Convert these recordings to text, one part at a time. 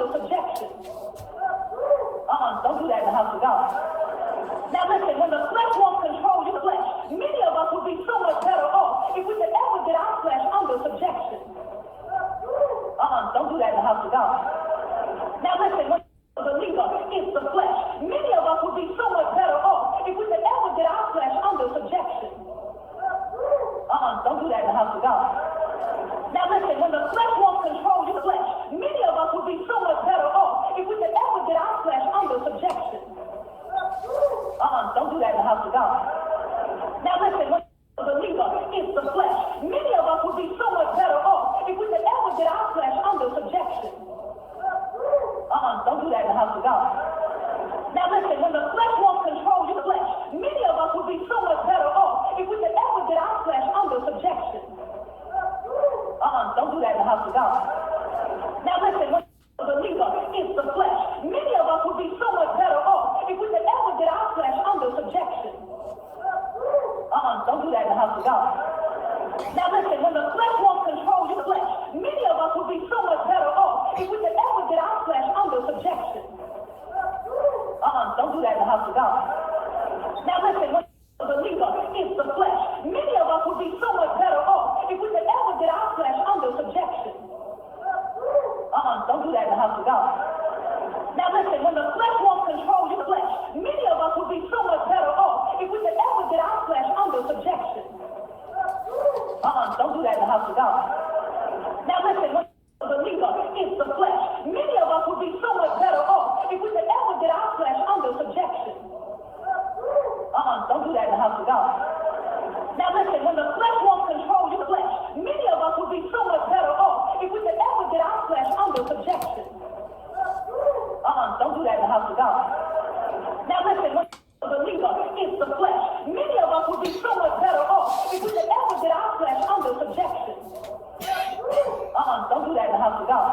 under subjection. Don't do that in the house of God. Now listen, when the flesh won't control your flesh, many of us would be so much better off if we could ever get our flesh under subjection. Don't do that in the house of God. Now listen, when the believer is the flesh, many of us would be so much better off if we could ever get our flesh under subjection. Don't do that in the house of God. Now listen, when the flesh won't control your flesh, many of us would be so much better off if we could ever get our flesh under subjection. Don't do that in the house of God. Now listen, when the believer is the flesh, many of us would be so much better off if we could ever get our flesh under subjection. Don't do that in the house of God. Now listen, when the flesh won't control your flesh, many of us would be so much better off if we could ever get our flesh under subjection. Don't do that in the house of God. Now listen, when the believer is the flesh, many of us would be so much better off if we could ever get our flesh under subjection. Don't do that in the house of God. Now listen, when the flesh won't control your flesh, many of us would be so much better off if we could ever get our flesh under subjection. Don't do that in the house of God. Now listen, when the believer is the flesh, many of us would be so much better off if we could ever get our flesh under subjection. Don't do that in the house of God. Now listen, when the flesh won't control your flesh, many of us would be so much better off if we could ever get our flesh under subjection. Don't do that in the house of God. Now listen, when the believer is the flesh, many of us would be so much better off if we could ever get our flesh under subjection. Don't do that in the house of God. Now listen, when the flesh won't control your flesh, many of us would be so much better off if we could ever get our flesh under subjection. Don't do that in the house of God. Now listen, when the believer is the flesh, many of us would be so much better off if we could ever get our flesh under subjection. Don't do that in the house of God.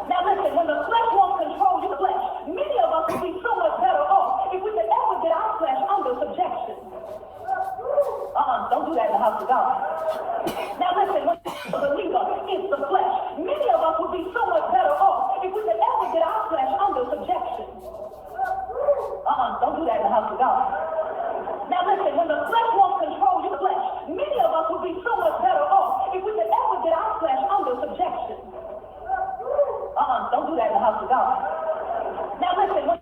Now listen, when the flesh won't control your flesh, many of us would be so much better off if we could ever get our flesh under subjection. Don't do that in the house of God. Now listen, when the believer is the flesh, many of us would be so much better off if we could ever get our flesh under subjection. Don't do that in the house of God. Now listen, when the flesh won't control your flesh, many of us would be so much better off if we could ever get our flesh under subjection. Don't do that in the house of God. Now listen, when